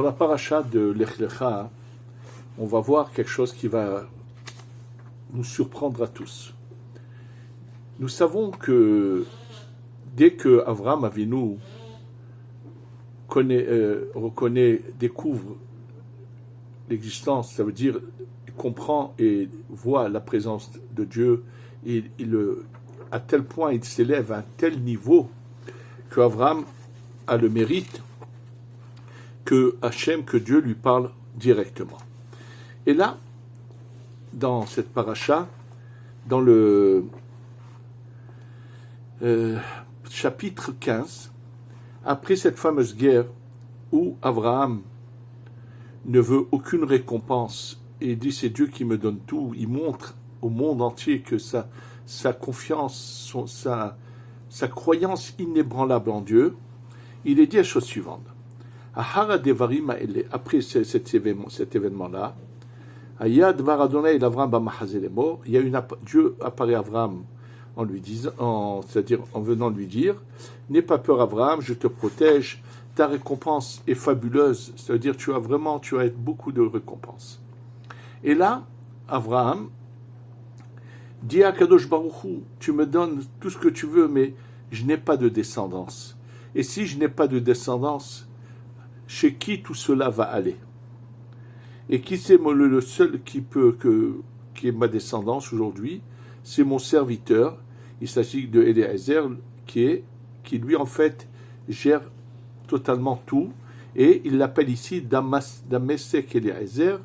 Dans la paracha de Lech Lecha, on va voir quelque chose qui va nous surprendre à tous. Nous savons que dès que Avraham Avinu découvre l'existence, ça veut dire comprend et voit la présence de Dieu, à tel point il s'élève à un tel niveau que Avraham a le mérite que Dieu lui parle directement. Et là, dans cette paracha, dans le chapitre 15, après cette fameuse guerre où Abraham ne veut aucune récompense et dit c'est Dieu qui me donne tout, il montre au monde entier que sa confiance, sa croyance inébranlable en Dieu, il est dit la chose suivante. Après cet événement-là, Dieu apparaît à Abraham en lui disant, c'est-à-dire en venant lui dire, n'aie pas peur Abraham, je te protège, ta récompense est fabuleuse, c'est-à-dire tu as beaucoup de récompenses. Et là, Abraham dit à Kadosh Baruch Hu, tu me donnes tout ce que tu veux, mais je n'ai pas de descendance. Et si je n'ai pas de descendance, chez qui tout cela va aller? Et qui c'est le seul qui est ma descendance aujourd'hui? C'est mon serviteur. Il s'agit de Eliezer, qui lui en fait gère totalement tout. Et il l'appelle ici Damesek Eliezer.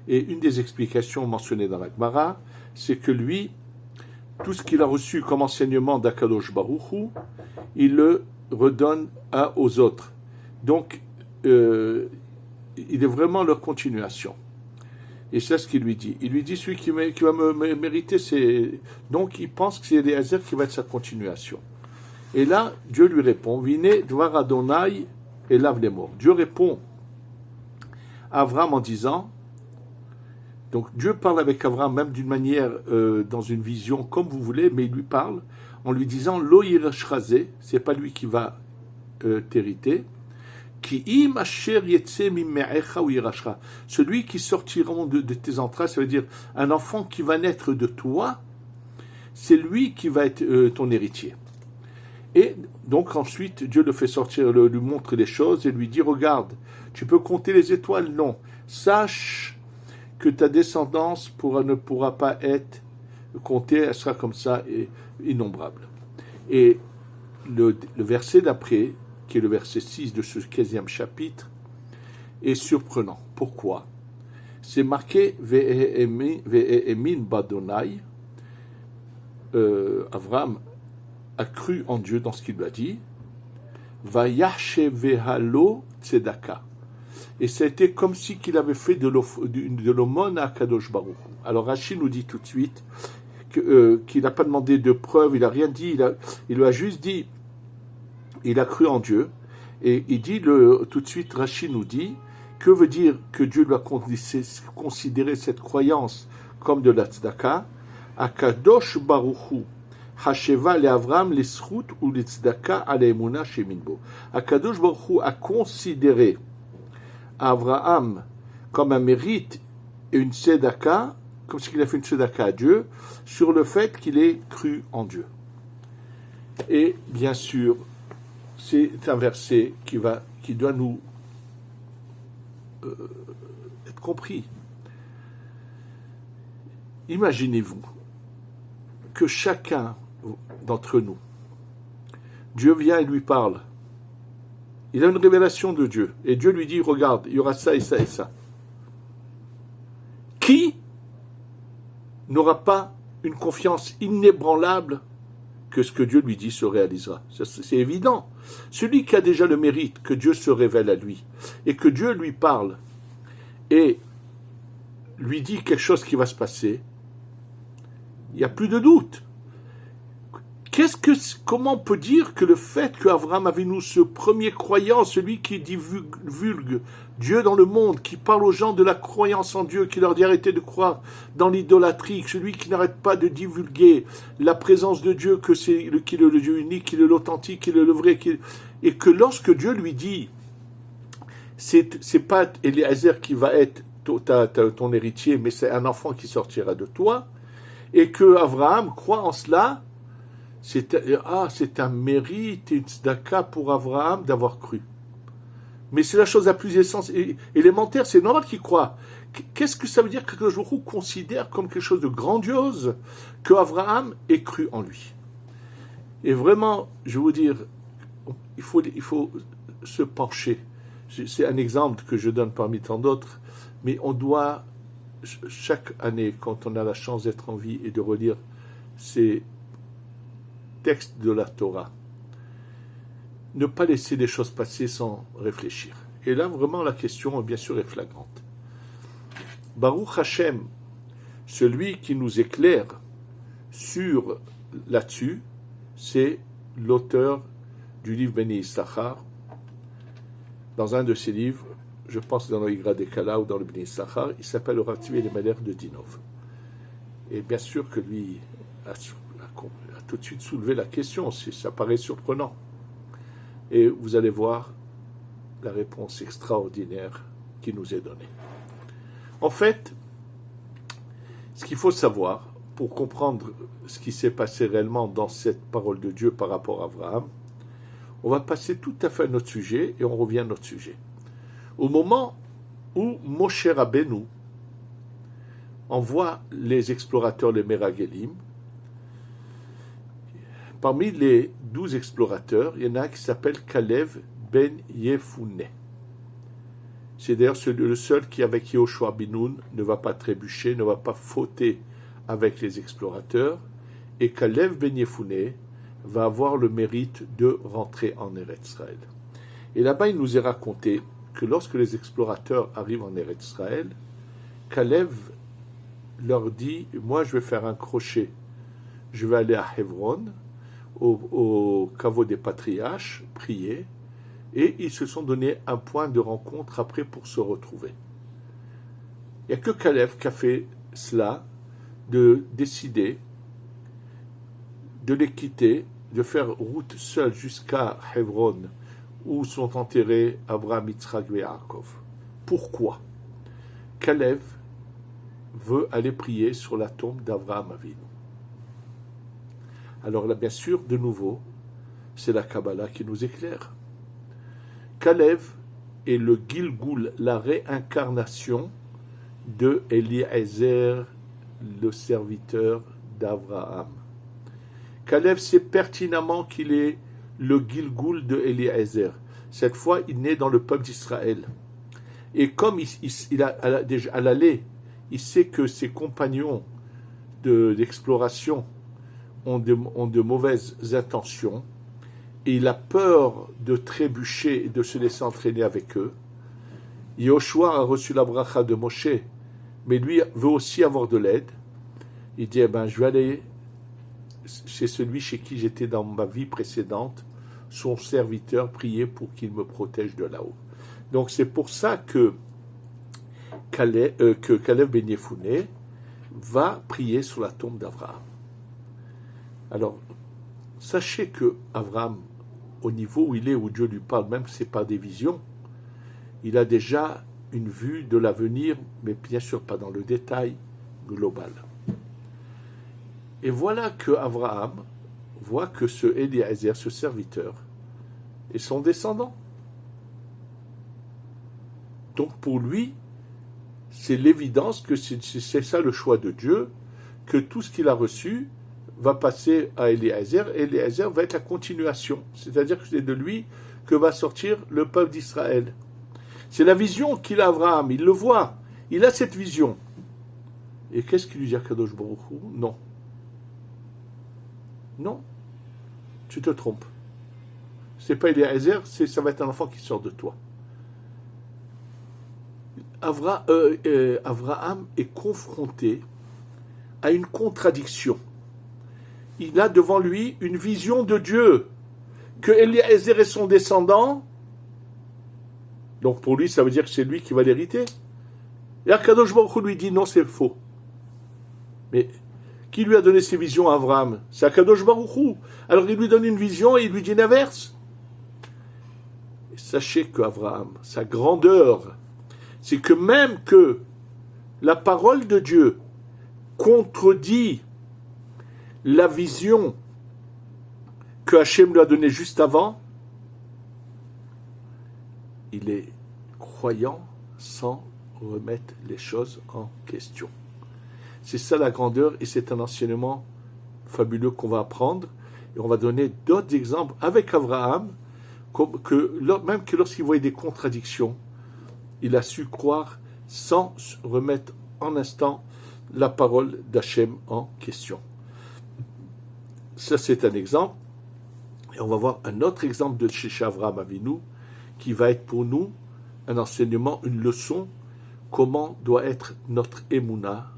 Et une des explications mentionnées dans la Gemara, c'est que lui, tout ce qu'il a reçu comme enseignement d'Akadosh Baruch Hu, il le redonne aux autres. Donc, il est vraiment leur continuation. Et c'est ce qu'il lui dit. Il lui dit, celui qui va me mériter, c'est... Donc, il pense que c'est Eliezer qui va être sa continuation. Et là, Dieu lui répond, Vine dvar Adonai elav lemor. Dieu répond à Abraham en disant, donc Dieu parle avec Abraham même d'une manière, dans une vision comme vous voulez, mais il lui parle en lui disant, Lo yirashrazé, c'est pas lui qui va t'hériter, celui qui sortira de tes entrailles, ça veut dire un enfant qui va naître de toi, c'est lui qui va être ton héritier. Et donc ensuite, Dieu le fait sortir, lui montre les choses et lui dit, regarde, tu peux compter les étoiles? Non. Sache que ta descendance ne pourra pas être comptée, elle sera comme ça, innombrable. Et le verset d'après, qui est le verset 6 de ce 15e chapitre, est surprenant. Pourquoi? C'est marqué Ve'emin Badonai. Avraham a cru en Dieu dans ce qu'il lui a dit. Vayashevehalo tzedaka. Et ça a été comme si qu'il avait fait de l'aumône à Kadosh Baruch. Alors Rashi nous dit tout de suite qu'il n'a pas demandé de preuves, il n'a rien dit, il lui a juste dit, il a cru en Dieu, et il dit, tout de suite, Rashi nous dit, que veut dire que Dieu lui a considéré cette croyance comme de la tzedaka? Akadosh Baruchu, Hasheva le Avram les srout ou les tzedaka à l'emuna sheminbo. Akadosh Baruchu a considéré Abraham comme un mérite et une tzedaka, comme s'il a fait une tzedaka à Dieu, sur le fait qu'il ait cru en Dieu. Et bien sûr, c'est un verset qui doit nous être compris. Imaginez-vous que chacun d'entre nous, Dieu vient et lui parle. Il a une révélation de Dieu. Et Dieu lui dit, regarde, il y aura ça et ça et ça. Qui n'aura pas une confiance inébranlable que ce que Dieu lui dit se réalisera? C'est évident. Celui qui a déjà le mérite que Dieu se révèle à lui et que Dieu lui parle et lui dit quelque chose qui va se passer, il n'y a plus de doute. Comment on peut dire que le fait qu'Abraham Avinu, ce premier croyant, celui qui divulgue Dieu dans le monde, qui parle aux gens de la croyance en Dieu, qui leur dit arrêtez de croire dans l'idolâtrie, celui qui n'arrête pas de divulguer la présence de Dieu, qu'il est le Dieu unique, qu'il est l'authentique, qu'il est le vrai, et que lorsque Dieu lui dit c'est pas Eliezer qui va être ton héritier, mais c'est un enfant qui sortira de toi, et que Abraham croit en cela, c'est un mérite et une tzedaka pour Abraham d'avoir cru. Mais c'est la chose la plus élémentaire, c'est normal qu'il croit. Qu'est-ce que ça veut dire que le jour considère comme quelque chose de grandiose que Abraham ait cru en lui? Et vraiment, je vais vous dire, il faut se pencher. C'est un exemple que je donne parmi tant d'autres, mais on doit, chaque année, quand on a la chance d'être en vie et de relire ces textes de la Torah, ne pas laisser les choses passer sans réfléchir. Et là, vraiment, la question, bien sûr, est flagrante. Baruch Hashem, celui qui nous éclaire là-dessus, c'est l'auteur du livre Beni Issachar. Dans un de ses livres, je pense dans le Igra Dekala ou dans le Beni Issachar, il s'appelle le Ratzvi et les Malheurs de Dinov. Et bien sûr que lui a tout de suite soulevé la question, ça paraît surprenant. Et vous allez voir la réponse extraordinaire qui nous est donnée. En fait, ce qu'il faut savoir, pour comprendre ce qui s'est passé réellement dans cette parole de Dieu par rapport à Abraham, on va passer tout à fait à notre sujet et on revient à notre sujet. Au moment où Moshe Rabbeinu envoie les explorateurs, les Meragelim, parmi les 12 explorateurs, il y en a un qui s'appelle Kalev ben Yefuneh. C'est d'ailleurs le seul qui, avec Yehoshua bin Nun, ne va pas trébucher, ne va pas fauter avec les explorateurs. Et Kalev ben Yefuneh va avoir le mérite de rentrer en Eretz Israël. Et là-bas, il nous est raconté que lorsque les explorateurs arrivent en Eretz Israël, Kalev leur dit, moi je vais faire un crochet, je vais aller à Hebron, au caveau des patriarches, prier, et ils se sont donné un point de rencontre après pour se retrouver. Il n'y a que Kalev qui a fait cela, de décider de les quitter, de faire route seul jusqu'à Hebron, où sont enterrés Abraham, Yitzhak et Yaakov. Pourquoi? Kalev veut aller prier sur la tombe d'Abraham Avinu. Alors là, bien sûr, de nouveau, c'est la Kabbalah qui nous éclaire. Kalev est le Gilgul, la réincarnation de Eliezer, le serviteur d'Abraham. Kalev sait pertinemment qu'il est le Gilgul de Eliezer. Cette fois, il naît dans le peuple d'Israël. Et comme à l'aller, il sait que ses compagnons d'exploration ont de mauvaises intentions, et il a peur de trébucher et de se laisser entraîner avec eux. Yoshua a reçu la bracha de Moshe, mais lui veut aussi avoir de l'aide. Il dit, je vais aller chez celui chez qui j'étais dans ma vie précédente, son serviteur, prier pour qu'il me protège de là-haut. Donc c'est pour ça que Kalev ben Yefuneh va prier sur la tombe d'Abraham. Alors, sachez que Abraham, au niveau où il est, où Dieu lui parle, même si ce n'est pas des visions, il a déjà une vue de l'avenir, mais bien sûr pas dans le détail global. Et voilà que Abraham voit que ce Eliezer, ce serviteur, est son descendant. Donc pour lui, c'est l'évidence que c'est ça le choix de Dieu, que tout ce qu'il a reçu va passer à Eliezer, et Eliezer va être la continuation. C'est-à-dire que c'est de lui que va sortir le peuple d'Israël. C'est la vision qu'il a Abraham, il le voit, il a cette vision. Et qu'est-ce qu'il lui dit à Kadosh Baruch Hu? Non. Non, tu te trompes. C'est pas Eliezer, ça va être un enfant qui sort de toi. Abraham est confronté à une contradiction. Il a devant lui une vision de Dieu, que Eliezer est son descendant, donc pour lui ça veut dire que c'est lui qui va l'hériter. Et Akadosh Baruch Hu lui dit non, c'est faux. Mais qui lui a donné ces visions à Abraham? C'est Akadosh Baruch Hu. Alors il lui donne une vision et il lui dit l'inverse. Et sachez qu'Abraham, sa grandeur, c'est que même que la parole de Dieu contredit la vision que Hachem lui a donnée juste avant, il est croyant sans remettre les choses en question. C'est ça la grandeur et c'est un enseignement fabuleux qu'on va apprendre. Et on va donner d'autres exemples avec Abraham, même que lorsqu'il voyait des contradictions, il a su croire sans remettre en instant la parole d'Hachem en question. Ça, c'est un exemple. Et on va voir un autre exemple de chez Avraham Avinu, qui va être pour nous un enseignement, une leçon, comment doit être notre Emouna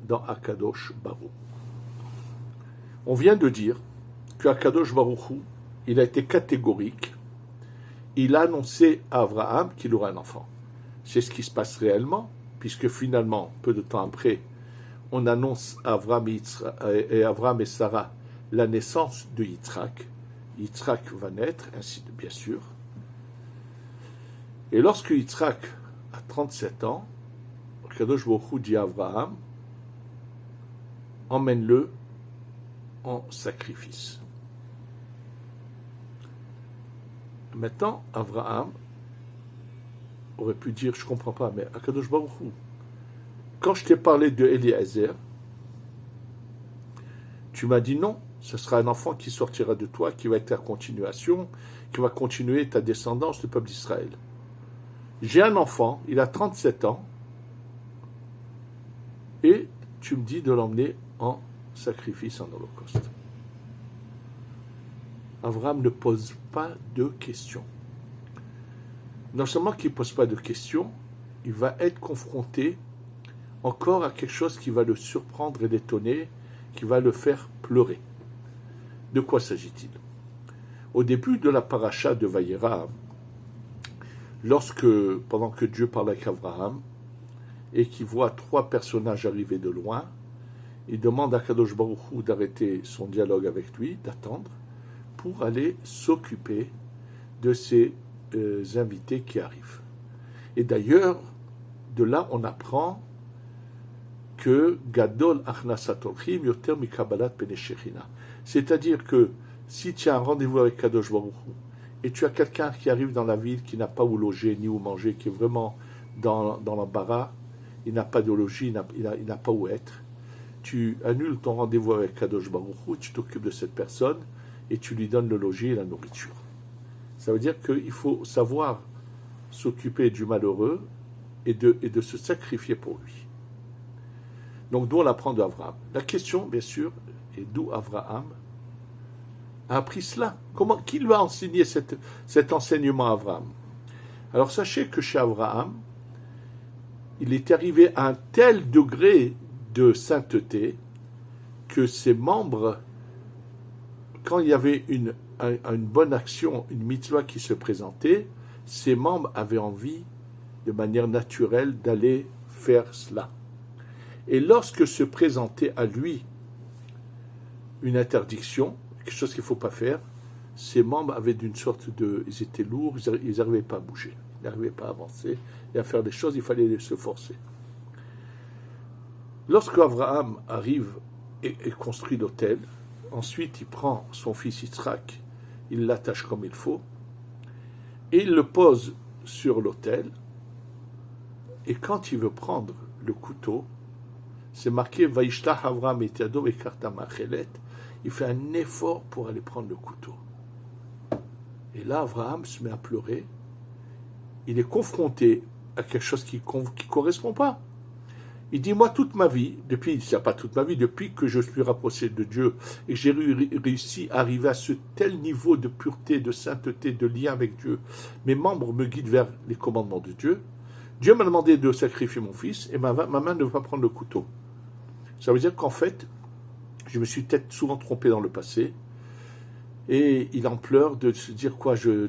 dans Akadosh Baruch. On vient de dire que Akadosh Baruch Hu, il a été catégorique. Il a annoncé à Abraham qu'il aurait un enfant. C'est ce qui se passe réellement, puisque finalement, peu de temps après, on annonce à Abraham et Sarah la naissance de Yitzhak. Yitzhak va naître, ainsi de bien sûr. Et lorsque Yitzhak a 37 ans, Akadosh Baruch Hu dit à Abraham, emmène-le en sacrifice. Maintenant, Abraham aurait pu dire, je ne comprends pas, mais Akadosh Baruch Hu, quand je t'ai parlé de Eliezer, tu m'as dit non, ce sera un enfant qui sortira de toi, qui va être ta continuation, qui va continuer ta descendance, le peuple d'Israël. J'ai un enfant, il a 37 ans, et tu me dis de l'emmener en sacrifice, en holocauste. Abraham ne pose pas de questions. Non seulement qu'il ne pose pas de questions, il va être confronté encore à quelque chose qui va le surprendre et l'étonner, qui va le faire pleurer. De quoi s'agit-il? Au début de la paracha de Vayera, pendant que Dieu parle avec Abraham, et qu'il voit 3 personnages arriver de loin, il demande à Kadosh Baruch Hu d'arrêter son dialogue avec lui, d'attendre, pour aller s'occuper de ces invités qui arrivent. Et d'ailleurs, de là, on apprend que Gadol Achnasat Orchim Yoter Mikabalat Pene Shechina. C'est-à-dire que si tu as un rendez-vous avec Kadosh Baruch Hu, et tu as quelqu'un qui arrive dans la ville qui n'a pas où loger ni où manger, qui est vraiment dans l'embarras, il n'a pas de logis, il n'a pas où être, tu annules ton rendez-vous avec Kadosh Baruch Hu, tu t'occupes de cette personne, et tu lui donnes le logis et la nourriture. Ça veut dire qu'il faut savoir s'occuper du malheureux et de se sacrifier pour lui. Donc d'où on apprend d'Abraham. La question, bien sûr, est d'où Abraham a appris cela. Qui lui a enseigné cet enseignement à Abraham? Alors sachez que chez Abraham, il est arrivé à un tel degré de sainteté que ses membres, quand il y avait une bonne action, une mitzvah qui se présentait, ses membres avaient envie, de manière naturelle, d'aller faire cela. Et lorsque se présentait à lui une interdiction, quelque chose qu'il ne faut pas faire, ses membres avaient d'une sorte de... Ils étaient lourds, ils n'arrivaient pas à bouger, ils n'arrivaient pas à avancer, et à faire des choses, il fallait se forcer. Lorsque Abraham arrive et construit l'autel, ensuite il prend son fils Yitzhak, il l'attache comme il faut, et il le pose sur l'autel, et quand il veut prendre le couteau, c'est marqué Vaishlach Avraham et Yado et Karta Machelet, il fait un effort pour aller prendre le couteau. Et là, Abraham se met à pleurer, il est confronté à quelque chose qui ne correspond pas. Il dit, moi, toute ma vie, depuis que je suis rapproché de Dieu et que j'ai réussi à arriver à ce tel niveau de pureté, de sainteté, de lien avec Dieu, mes membres me guident vers les commandements de Dieu. Dieu m'a demandé de sacrifier mon fils et ma main ne va pas prendre le couteau. Ça veut dire qu'en fait, je me suis peut-être souvent trompé dans le passé et il en pleure de se dire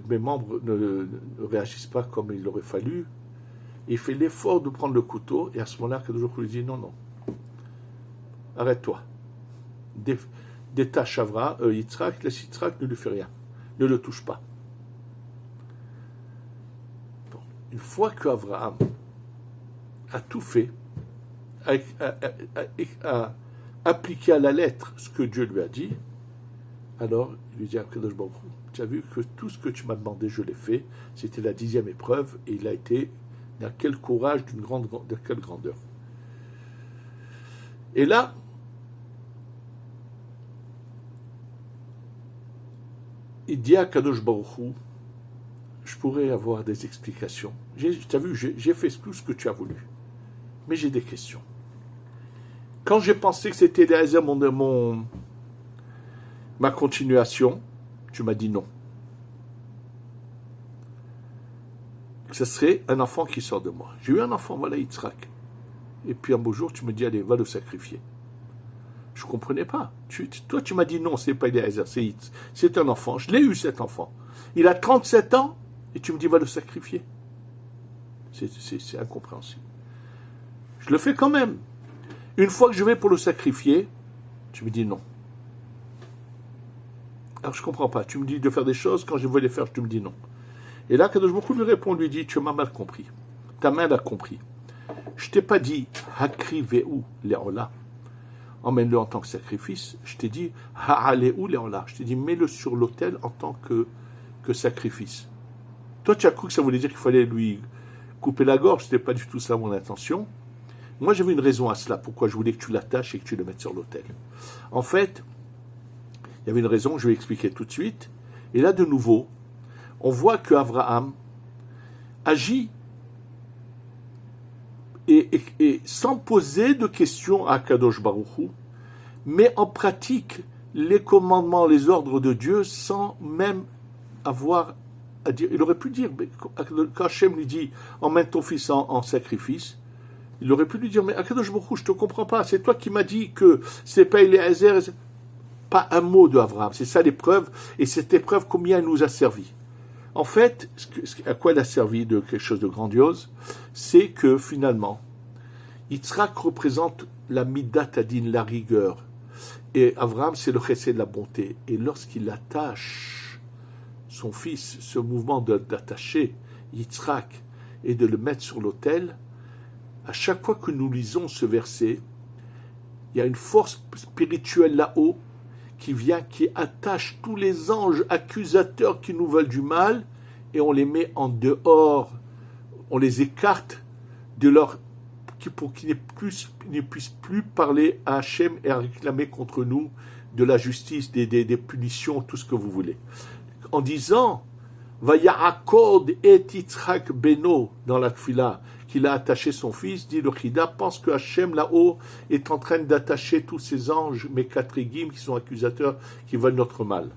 mes membres ne réagissent pas comme il aurait fallu. Il fait l'effort de prendre le couteau, et à ce moment-là, Kadosh Baruch Hu lui dit non, arrête-toi. Détache Yitzhak, laisse Yitzhak, ne lui fais rien. Ne le touche pas. une fois qu'Abraham a tout fait, a appliqué à la lettre ce que Dieu lui a dit, alors il lui dit à Kadosh Baruch Hu, tu as vu que tout ce que tu m'as demandé, je l'ai fait. C'était la 10e épreuve et il a été d'un quel courage, de quelle grandeur. Et là, il dit à Kadosh Baruch Hu, je pourrais avoir des explications. Tu as vu, j'ai fait tout ce que tu as voulu. Mais j'ai des questions. Quand j'ai pensé que c'était ma continuation, tu m'as dit non. Que ce serait un enfant qui sort de moi. J'ai eu un enfant, voilà, Yitzhak. Et puis un beau jour, tu me dis, allez, va le sacrifier. Je ne comprenais pas. Toi, tu m'as dit non, c'est pas Eliezer, c'est un enfant. Je l'ai eu, cet enfant. Il a 37 ans, et tu me dis, va le sacrifier. C'est incompréhensible. Je le fais quand même. Une fois que je vais pour le sacrifier, tu me dis non. Alors je ne comprends pas. Tu me dis de faire des choses, quand je veux les faire, tu me dis non. Et là, Kadosh Baruch Hu lui répond, lui dit, tu m'as mal compris. Ta main l'a compris. Je ne t'ai pas dit, hakriveu le'ola. Emmène-le en tant que sacrifice. Je t'ai dit, ha'aleu le'ola. Je t'ai dit, mets-le sur l'autel en tant que sacrifice. Toi, tu as cru que ça voulait dire qu'il fallait lui couper la gorge. Ce n'était pas du tout ça mon intention. Moi, j'avais une raison à cela, pourquoi je voulais que tu l'attaches et que tu le mettes sur l'autel. En fait, il y avait une raison, je vais expliquer tout de suite. Et là, de nouveau, on voit que Abraham agit et sans poser de questions à Kadosh Baruch Hu, met en pratique les commandements, les ordres de Dieu sans même avoir à dire. Il aurait pu dire, quand Hachem lui dit, emmène ton fils en sacrifice, il aurait pu lui dire, mais Akadosh Baruch Hu, je ne te comprends pas, c'est toi qui m'as dit que c'est pas Eliezer, pas un mot de Abraham, c'est ça l'épreuve, et cette épreuve, combien elle nous a servi. En fait, à quoi elle a servi de quelque chose de grandiose, c'est que finalement, Yitzhak représente la midat adin, la rigueur, et Abraham, c'est le chesed de la bonté, et lorsqu'il attache son fils, ce mouvement d'attacher Yitzhak et de le mettre sur l'autel, à chaque fois que nous lisons ce verset, il y a une force spirituelle là-haut qui vient, qui attache tous les anges accusateurs qui nous veulent du mal et on les met en dehors, on les écarte de leur, pour qu'ils ne puissent plus parler à Hachem et à réclamer contre nous de la justice, des punitions, tout ce que vous voulez. En disant Vaya'akod et Yitzhak beno dans la tfila, qu'il a attaché son fils, dit le Chida, pense que Hachem là-haut est en train d'attacher tous ces anges, Mekatrigim, qui sont accusateurs, qui veulent notre mal.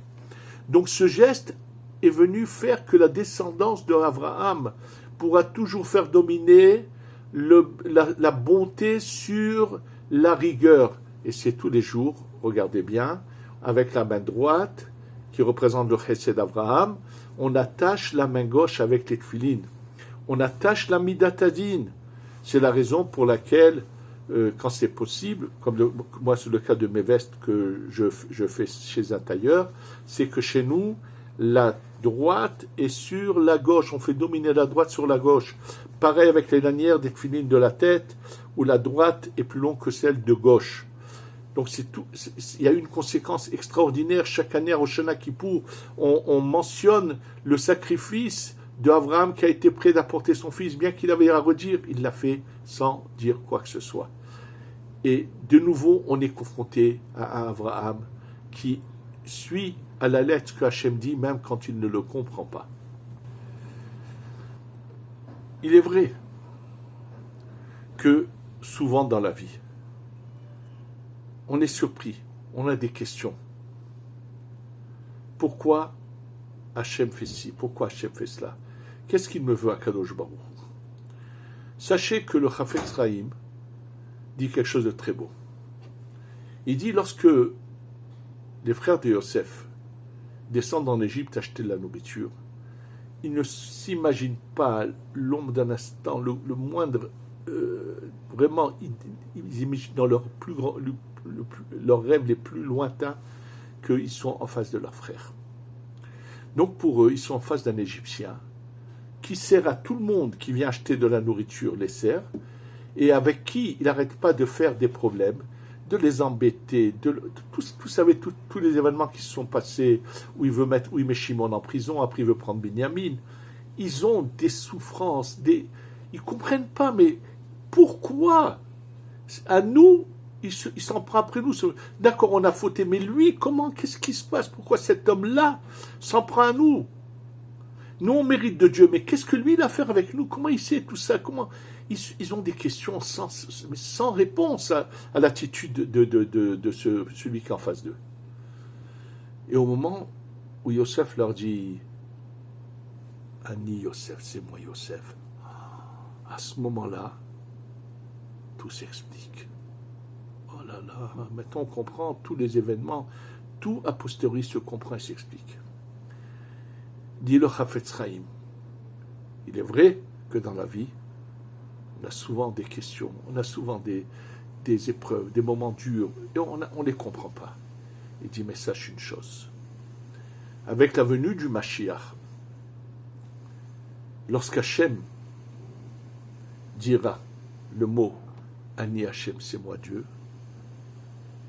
Donc ce geste est venu faire que la descendance de Abraham pourra toujours faire dominer la bonté sur la rigueur. Et c'est tous les jours, regardez bien, avec la main droite, qui représente le chesed d'Abraham, on attache la main gauche avec les tfilines. On attache la midatadine. C'est la raison pour laquelle, quand c'est possible, comme moi c'est le cas de mes vestes que je fais chez un tailleur, c'est que chez nous, la droite est sur la gauche. On fait dominer la droite sur la gauche. Pareil avec les lanières des tfilines de la tête, où la droite est plus longue que celle de gauche. Donc il y a une conséquence extraordinaire. Chaque année à Rosh Hashanah Kippour, on mentionne le sacrifice d'Abraham qui a été prêt d'apporter son fils, bien qu'il avait à redire, il l'a fait sans dire quoi que ce soit. Et de nouveau, on est confronté à Abraham qui suit à la lettre ce que Hachem dit, même quand il ne le comprend pas. Il est vrai que souvent dans la vie, on est surpris, on a des questions. Pourquoi Hachem fait ci? Pourquoi Hachem fait cela? Qu'est-ce qu'il me veut à Kadosh Baruch? Sachez que le Chafetz Chaim dit quelque chose de très beau. Il dit, lorsque les frères de Yosef descendent en Égypte acheter de la nourriture, ils ne s'imaginent pas l'ombre d'un instant, le moindre, vraiment, ils imaginent dans leur plus grand, leurs rêves les plus lointains qu'ils sont en face de leurs frères. Donc pour eux, ils sont en face d'un Égyptien qui sert à tout le monde qui vient acheter de la nourriture, les sert, et avec qui il n'arrête pas de faire des problèmes, de les embêter, vous savez, tous les événements qui se sont passés, où il met Shimon en prison, après il veut prendre Binyamin, ils ont des souffrances, ils ne comprennent pas, mais pourquoi? À nous, il s'en prend après nous. D'accord, on a fauté, mais lui, qu'est-ce qui se passe? Pourquoi cet homme-là s'en prend à nous? Nous, on mérite de Dieu, mais qu'est-ce que lui, il a à faire avec nous? Comment il sait tout ça? Ils ont des questions sans réponse à l'attitude de celui qui est en face d'eux. Et au moment où Yosef leur dit « Ani Yosef, c'est moi Yosef », à ce moment-là, tout s'explique. Oh là là, maintenant on comprend tous les événements, tout a posteriori se comprend et s'explique. Dit le Chafetz Chaim, il est vrai que dans la vie, on a souvent des questions, on a souvent des épreuves, des moments durs, et on ne les comprend pas. Il dit, mais sache une chose, avec la venue du Mashiach, lorsqu'Hachem dira le mot Ani Hachem, c'est moi Dieu,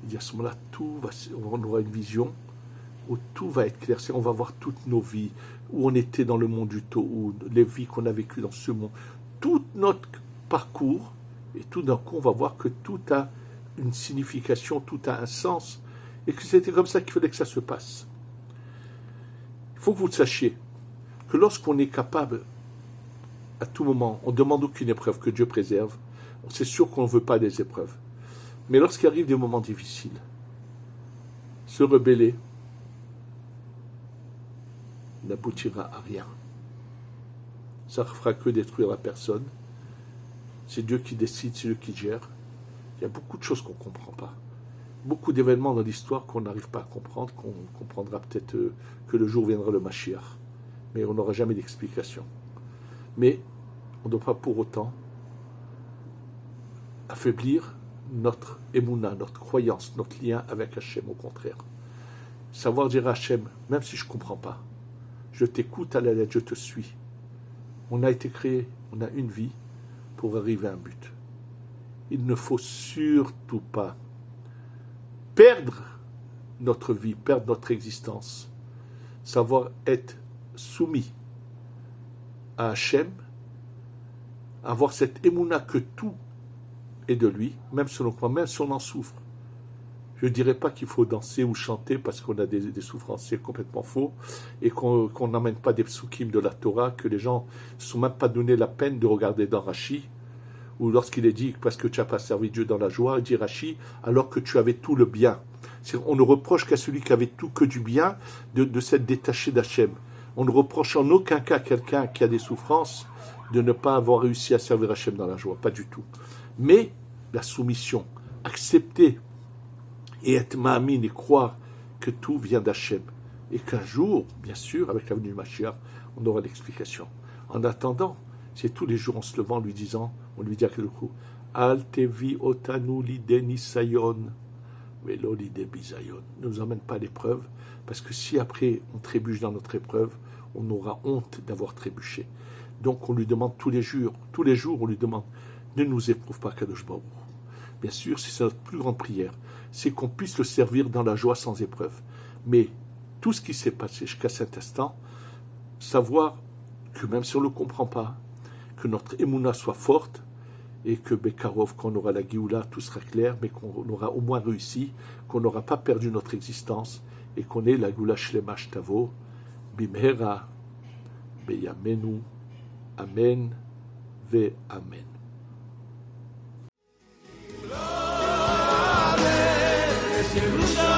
il dit à ce moment-là, on aura une vision où tout va être clair, on va voir toutes nos vies, où on était dans le monde du Tohu, les vies qu'on a vécues dans ce monde, tout notre parcours, et tout d'un coup, on va voir que tout a une signification, tout a un sens, et que c'était comme ça qu'il fallait que ça se passe. Il faut que vous le sachiez, que lorsqu'on est capable, à tout moment, on ne demande aucune épreuve, que Dieu préserve, c'est sûr qu'on ne veut pas des épreuves. Mais lorsqu'il arrive des moments difficiles, se rebeller n'aboutira à rien. Ça ne fera que détruire la personne. C'est Dieu qui décide, c'est Dieu qui gère. Il y a beaucoup de choses qu'on ne comprend pas. Beaucoup d'événements dans l'histoire qu'on n'arrive pas à comprendre, qu'on comprendra peut-être que le jour viendra le Mashiach. Mais on n'aura jamais d'explication. Mais on ne doit pas pour autant affaiblir notre émouna, notre croyance, notre lien avec Hachem, au contraire. Savoir dire à Hachem, même si je ne comprends pas, je t'écoute à la lettre, je te suis. On a été créé, on a une vie pour arriver à un but. Il ne faut surtout pas perdre notre vie, perdre notre existence. Savoir être soumis à Hachem, avoir cette émouna que tout est de lui, même si on en souffre. Je ne dirais pas qu'il faut danser ou chanter parce qu'on a des souffrances, c'est complètement faux, et qu'on n'emmène pas des psukim de la Torah, que les gens ne se sont même pas donné la peine de regarder dans Rashi, ou lorsqu'il est dit parce que tu n'as pas servi Dieu dans la joie, il dit Rashi, alors que tu avais tout le bien. On ne reproche qu'à celui qui avait tout que du bien de s'être détaché d'Hachem. On ne reproche en aucun cas à quelqu'un qui a des souffrances de ne pas avoir réussi à servir Hachem dans la joie, pas du tout. Mais la soumission, accepter et être ma'amin et croire que tout vient d'Hachem. Et qu'un jour, bien sûr, avec la venue du Mashiach, on aura l'explication. En attendant, c'est tous les jours en se levant, lui disant, on lui dit à quel coup, Al tevi otanu lide nisayon, velo lide bisayon. Ne nous emmène pas à l'épreuve, parce que si après on trébuche dans notre épreuve, on aura honte d'avoir trébuché. Donc on lui demande tous les jours, on lui demande, ne nous éprouve pas, Kadosh Baruch. Bien sûr, c'est notre plus grande prière, c'est qu'on puisse le servir dans la joie sans épreuve. Mais tout ce qui s'est passé jusqu'à cet instant, savoir que même si on ne le comprend pas, que notre émouna soit forte, et que Bekarov, quand on aura la Géoula, tout sera clair, mais qu'on aura au moins réussi, qu'on n'aura pas perdu notre existence, et qu'on ait la Géoula Shlema Shtavo, Bimhera, Beyamenu, Amen, Ve Amen. Jerusalem.